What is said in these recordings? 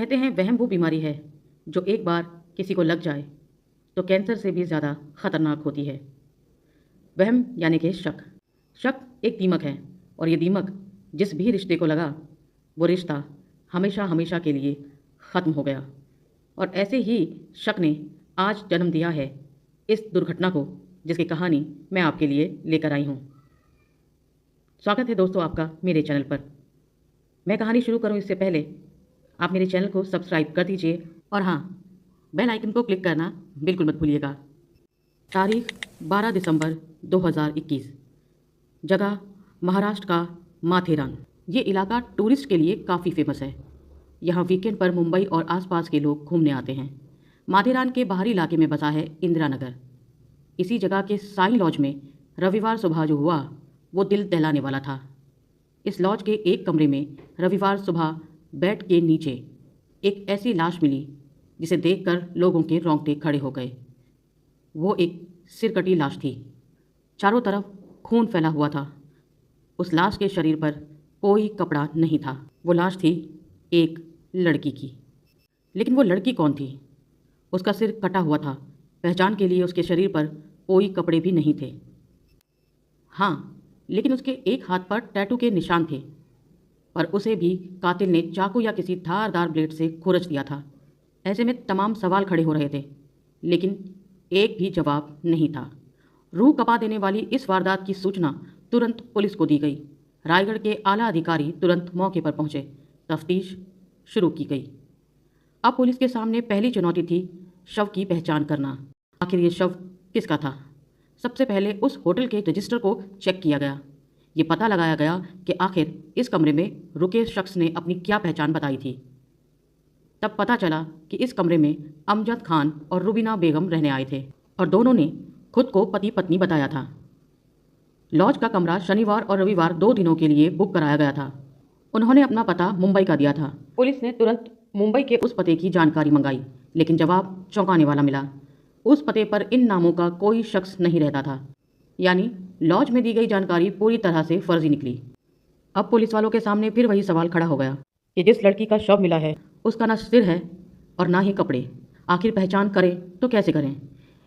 कहते हैं वहम वो बीमारी है जो एक बार किसी को लग जाए तो कैंसर से भी ज़्यादा खतरनाक होती है। वहम यानी कि शक। शक एक दीमक है और ये दीमक जिस भी रिश्ते को लगा वो रिश्ता हमेशा हमेशा के लिए ख़त्म हो गया। और ऐसे ही शक ने आज जन्म दिया है इस दुर्घटना को जिसकी कहानी मैं आपके लिए लेकर आई हूँ। स्वागत है दोस्तों आपका मेरे चैनल पर। मैं कहानी शुरू करूँ इससे पहले आप मेरे चैनल को सब्सक्राइब कर दीजिए और हाँ, बेल आइकन को क्लिक करना बिल्कुल मत भूलिएगा। तारीख 12 दिसंबर 2021। जगह महाराष्ट्र का माथेरान। ये इलाका टूरिस्ट के लिए काफ़ी फेमस है। यहाँ वीकेंड पर मुंबई और आसपास के लोग घूमने आते हैं। माथेरान के बाहरी इलाके में बसा है इंदिरा नगर। इसी जगह के साई लॉज में रविवार सुबह जो हुआ वो दिल दहलाने वाला था। इस लॉज के एक कमरे में रविवार सुबह बेड के नीचे एक ऐसी लाश मिली जिसे देखकर लोगों के रोंगटे खड़े हो गए। वो एक सिरकटी लाश थी। चारों तरफ खून फैला हुआ था। उस लाश के शरीर पर कोई कपड़ा नहीं था। वो लाश थी एक लड़की की। लेकिन वो लड़की कौन थी? उसका सिर कटा हुआ था। पहचान के लिए उसके शरीर पर कोई कपड़े भी नहीं थे। हाँ, लेकिन उसके एक हाथ पर टैटू के निशान थे, पर उसे भी कातिल ने चाकू या किसी धारदार ब्लेड से खुरच दिया था। ऐसे में तमाम सवाल खड़े हो रहे थे, लेकिन एक भी जवाब नहीं था। रूह कपा देने वाली इस वारदात की सूचना तुरंत पुलिस को दी गई। रायगढ़ के आला अधिकारी तुरंत मौके पर पहुंचे। तफ्तीश शुरू की गई। अब पुलिस के सामने पहली चुनौती थी शव की पहचान करना। आखिर ये शव किसका था? सबसे पहले उस होटल के रजिस्टर को चेक किया गया। ये पता लगाया गया कि आखिर इस कमरे में रुके शख्स ने अपनी क्या पहचान बताई थी। तब पता चला कि इस कमरे में अमजद खान और रुबीना बेगम रहने आए थे और दोनों ने खुद को पति पत्नी बताया था। लॉज का कमरा शनिवार और रविवार 2 दिनों के लिए बुक कराया गया था। उन्होंने अपना पता मुंबई का दिया था। पुलिस ने तुरंत मुंबई के उस पते की जानकारी मंगाई, लेकिन जवाब चौंकाने वाला मिला। उस पते पर इन नामों का कोई शख्स नहीं रहता था। यानी लॉज में दी गई जानकारी पूरी तरह से फर्जी निकली। अब पुलिस वालों के सामने फिर वही सवाल खड़ा हो गया कि जिस लड़की का शव मिला है उसका ना सिर है और ना ही कपड़े। आखिर पहचान करें तो कैसे करें?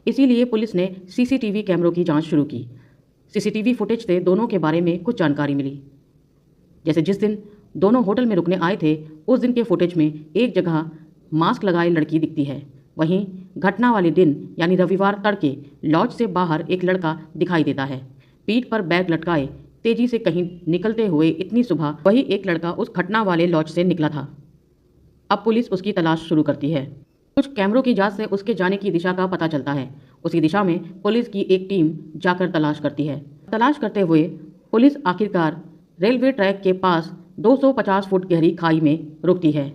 इसीलिए पुलिस ने सीसीटीवी कैमरों की जांच शुरू की। सीसीटीवी फुटेज से दोनों के बारे में कुछ जानकारी मिली। जैसे जिस दिन दोनों होटल में रुकने आए थे उस दिन के फुटेज में एक जगह मास्क लगाए लड़की दिखती है। वहीं घटना वाले दिन यानी रविवार तड़के लॉज से बाहर एक लड़का दिखाई देता है, पीठ पर बैग लटकाए तेजी से कहीं निकलते हुए। इतनी सुबह वही एक लड़का उस घटना वाले लॉज से निकला था। अब पुलिस उसकी तलाश शुरू करती है। कुछ कैमरों की जांच से उसके जाने की दिशा का पता चलता है। उसी दिशा में पुलिस की एक टीम जाकर तलाश करती है। तलाश करते हुए पुलिस आखिरकार रेलवे ट्रैक के पास 250 फुट गहरी खाई में रुकती है।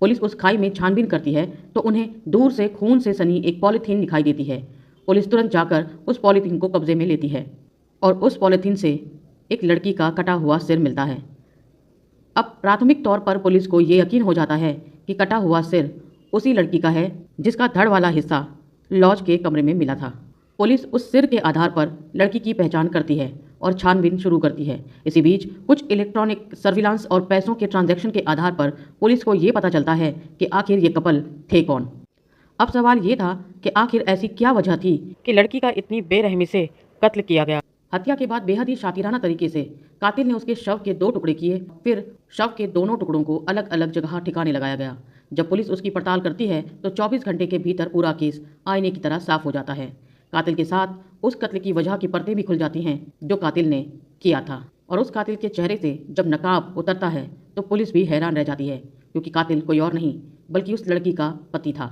पुलिस उस खाई में छानबीन करती है तो उन्हें दूर से खून से सनी एक पॉलीथीन दिखाई देती है। पुलिस तुरंत जाकर उस पॉलीथीन को कब्जे में लेती है और उस पॉलीथीन से एक लड़की का कटा हुआ सिर मिलता है। अब प्राथमिक तौर पर पुलिस को ये यकीन हो जाता है कि कटा हुआ सिर उसी लड़की का है जिसका धड़ वाला हिस्सा लॉज के कमरे में मिला था। पुलिस उस सिर के आधार पर लड़की की पहचान करती है और छानबीन शुरू करती है। इसी बीच कुछ इलेक्ट्रॉनिक सर्विलांस और पैसों के ट्रांजैक्शन के आधार पर पुलिस को ये पता चलता है कि आखिर ये कपल थे कौन। अब सवाल ये था कि आखिर ऐसी क्या वजह थी कि लड़की का इतनी बेरहमी से कत्ल किया गया। हत्या के बाद बेहद ही शातिराना तरीके से कातिल ने उसके शव के 2 टुकड़े किए, फिर शव के दोनों टुकड़ों को अलग अलग जगह ठिकाने लगाया गया। जब पुलिस उसकी पड़ताल करती है तो 24 घंटे के भीतर पूरा केस आईने की तरह साफ हो जाता है। कातिल के साथ उस कत्ल की वजह की परतें भी खुल जाती हैं जो कातिल ने किया था। और उस कातिल के चेहरे से जब नकाब उतरता है तो पुलिस भी हैरान रह जाती है, क्योंकि कातिल कोई और नहीं बल्कि उस लड़की का पति था।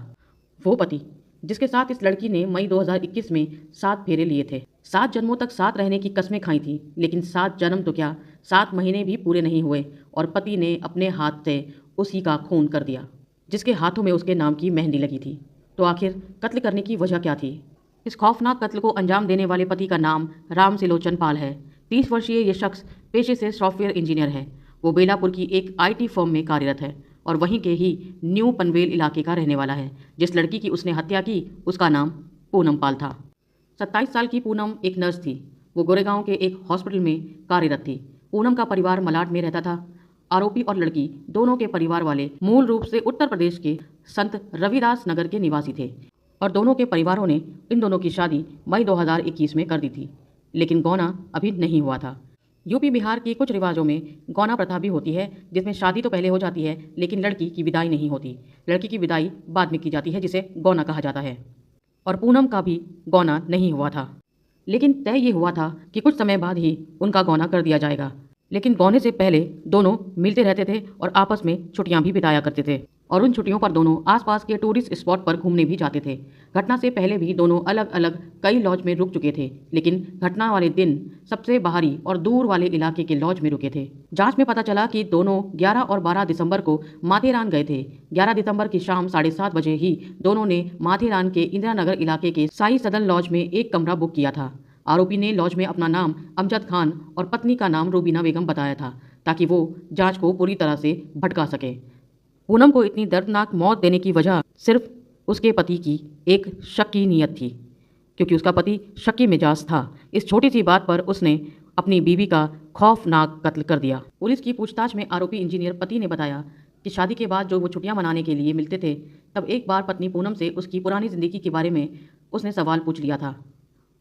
वो पति जिसके साथ इस लड़की ने मई 2021 में 7 फेरे लिए थे। 7 जन्मों तक साथ रहने की कस्में खाई थी, लेकिन 7 जन्म तो क्या 7 महीने भी पूरे नहीं हुए और पति ने अपने हाथ से उसी का खून कर दिया जिसके हाथों में उसके नाम की मेहंदी लगी थी। तो आखिर कत्ल करने की वजह क्या थी? इस खौफनाक कत्ल को अंजाम देने वाले पति का नाम राम सिलोचन पाल है। 30 वर्षीय ये शख्स पेशे से सॉफ्टवेयर इंजीनियर है। वो बेलापुर की एक IT फर्म में कार्यरत है और वहीं के ही न्यू पनवेल इलाके का रहने वाला है। जिस लड़की की उसने हत्या की उसका नाम पूनम पाल था। 27 साल की पूनम एक नर्स थी। वो गोरेगांव के एक हॉस्पिटल में कार्यरत थी। पूनम का परिवार मलाड में रहता था। आरोपी और लड़की दोनों के परिवार वाले मूल रूप से उत्तर प्रदेश के संत रविदास नगर के निवासी थे और दोनों के परिवारों ने इन दोनों की शादी मई 2021 में कर दी थी, लेकिन गौना अभी नहीं हुआ था। यूपी बिहार की कुछ रिवाजों में गौना प्रथा भी होती है, जिसमें शादी तो पहले हो जाती है लेकिन लड़की की विदाई नहीं होती। लड़की की विदाई बाद में की जाती है, जिसे गौना कहा जाता है। और पूनम का भी गौना नहीं हुआ था, लेकिन तय ये हुआ था कि कुछ समय बाद ही उनका गौना कर दिया जाएगा। लेकिन गौने से पहले दोनों मिलते रहते थे और आपस में छुट्टियां भी बिताया करते थे और उन छुट्टियों पर दोनों आसपास के टूरिस्ट स्पॉट पर घूमने भी जाते थे। घटना से पहले भी दोनों अलग अलग कई लॉज में रुक चुके थे, लेकिन घटना वाले दिन सबसे बाहरी और दूर वाले इलाके के लॉज में रुके थे। जांच में पता चला कि दोनों 11 और 12 दिसंबर को माथेरान गए थे। 11 दिसंबर की शाम 7:30 बजे ही दोनों ने माथेरान के इंदिरा नगर इलाके के साई सदन लॉज में एक कमरा बुक किया था। आरोपी ने लॉज में अपना नाम अमजद खान और पत्नी का नाम रूबीना बेगम बताया था, ताकि वो जांच को पूरी तरह से भटका सके। पूनम को इतनी दर्दनाक मौत देने की वजह सिर्फ उसके पति की एक शक की नीयत थी, क्योंकि उसका पति शक्की मिजाज था। इस छोटी सी बात पर उसने अपनी बीवी का खौफनाक कत्ल कर दिया। पुलिस की पूछताछ में आरोपी इंजीनियर पति ने बताया कि शादी के बाद जो वो छुट्टियां मनाने के लिए मिलते थे, तब एक बार पत्नी पूनम से उसकी पुरानी ज़िंदगी के बारे में उसने सवाल पूछ लिया था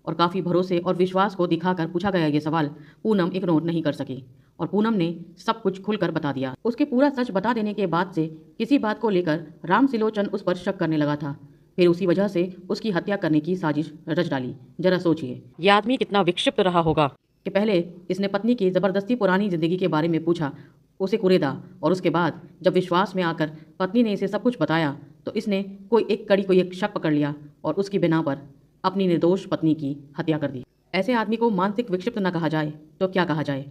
और काफ़ी भरोसे और विश्वास को दिखाकर पूछा गया ये सवाल पूनम इग्नोर नहीं कर सकी और पूनम ने सब कुछ खुलकर बता दिया। उसके पूरा सच बता देने के बाद से किसी बात को लेकर राम सिलोचन उस पर शक करने लगा था। फिर उसी वजह से उसकी हत्या करने की साजिश रच डाली। जरा सोचिए, यह आदमी कितना विक्षिप्त रहा होगा कि पहले इसने पत्नी की ज़बरदस्ती पुरानी ज़िंदगी के बारे में पूछा, उसे कुरेदा और उसके बाद जब विश्वास में आकर पत्नी ने इसे सब कुछ बताया तो इसने कोई एक शक पकड़ लिया और उसकी बिना पर अपनी निर्दोष पत्नी की हत्या कर दी। ऐसे आदमी को मानसिक विक्षिप्त न कहा जाए तो क्या कहा जाए।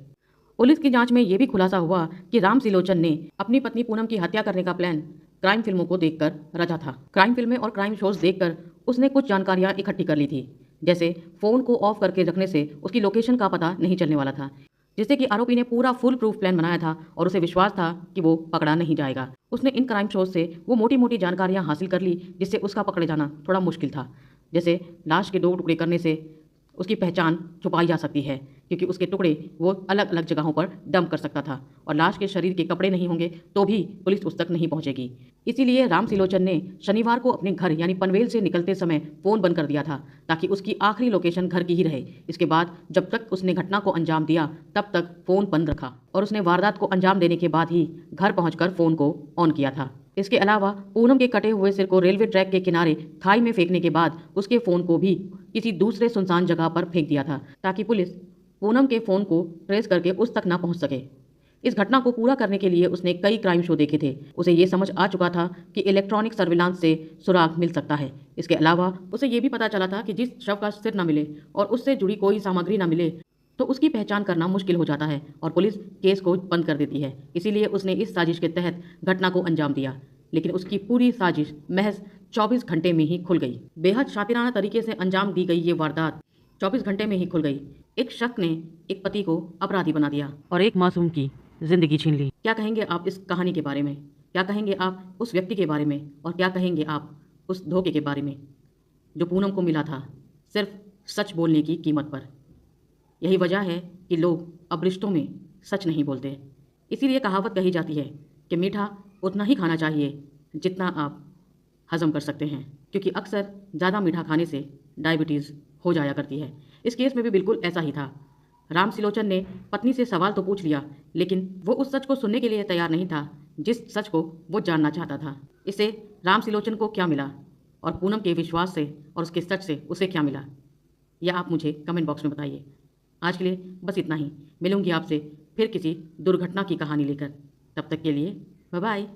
पुलिस की जांच में यह भी खुलासा हुआ कि राम सिलोचन ने अपनी पत्नी पूनम की हत्या करने का प्लान क्राइम फिल्मों को देखकर रचा था। क्राइम फिल्में और क्राइम शोज देखकर उसने कुछ जानकारियां इकट्ठी कर ली थी, जैसे फ़ोन को ऑफ करके रखने से उसकी लोकेशन का पता नहीं चलने वाला था, जिससे कि आरोपी ने पूरा फुल प्रूफ प्लान बनाया था और उसे विश्वास था कि वो पकड़ा नहीं जाएगा। उसने इन क्राइम शोज से वो मोटी मोटी जानकारियां हासिल कर ली, जिससे उसका पकड़े जाना थोड़ा मुश्किल था। जैसे लाश के 2 टुकड़े करने से उसकी पहचान छुपाई जा सकती है, क्योंकि उसके टुकड़े वो अलग अलग जगहों पर डंप कर सकता था और लाश के शरीर के कपड़े नहीं होंगे तो भी पुलिस उस तक नहीं पहुंचेगी। इसीलिए राम सिलोचन ने शनिवार को अपने घर यानी पनवेल से निकलते समय फ़ोन बंद कर दिया था, ताकि उसकी आखिरी लोकेशन घर की ही रहे। इसके बाद जब तक उसने घटना को अंजाम दिया तब तक फ़ोन बंद रखा और उसने वारदात को अंजाम देने के बाद ही घर पहुँचकर फ़ोन को ऑन किया था। इसके अलावा पूनम के कटे हुए सिर को रेलवे ट्रैक के किनारे खाई में फेंकने के बाद उसके फ़ोन को भी किसी दूसरे सुनसान जगह पर फेंक दिया था, ताकि पुलिस पूनम के फ़ोन को ट्रेस करके उस तक ना पहुंच सके। इस घटना को पूरा करने के लिए उसने कई क्राइम शो देखे थे। उसे ये समझ आ चुका था कि इलेक्ट्रॉनिक सर्विलांस से सुराग मिल सकता है। इसके अलावा उसे ये भी पता चला था कि जिस शव का सिर न मिले और उससे जुड़ी कोई सामग्री न मिले तो उसकी पहचान करना मुश्किल हो जाता है और पुलिस केस को बंद कर देती है। इसीलिए उसने इस साजिश के तहत घटना को अंजाम दिया, लेकिन उसकी पूरी साजिश महज 24 घंटे में ही खुल गई। बेहद शातिराना तरीके से अंजाम दी गई ये वारदात 24 घंटे में ही खुल गई। एक शख्स ने एक पति को अपराधी बना दिया और एक मासूम की जिंदगी छीन ली। क्या कहेंगे आप इस कहानी के बारे में? क्या कहेंगे आप उस व्यक्ति के बारे में? और क्या कहेंगे आप उस धोखे के बारे में जो पूनम को मिला था सिर्फ सच बोलने की कीमत पर? यही वजह है कि लोग अब रिश्तों में सच नहीं बोलते। इसीलिए कहावत कही जाती है कि मीठा उतना ही खाना चाहिए जितना आप हजम कर सकते हैं, क्योंकि अक्सर ज़्यादा मीठा खाने से डायबिटीज़ हो जाया करती है। इस केस में भी बिल्कुल ऐसा ही था। राम सिलोचन ने पत्नी से सवाल तो पूछ लिया, लेकिन वो उस सच को सुनने के लिए तैयार नहीं था जिस सच को वो जानना चाहता था। इससे राम सिलोचन को क्या मिला और पूनम के विश्वास से और उसके सच से उसे क्या मिला, यह आप मुझे कमेंट बॉक्स में बताइए। आज के लिए बस इतना ही। मिलूंगी आपसे फिर किसी दुर्घटना की कहानी लेकर। तब तक के लिए बाय बाय।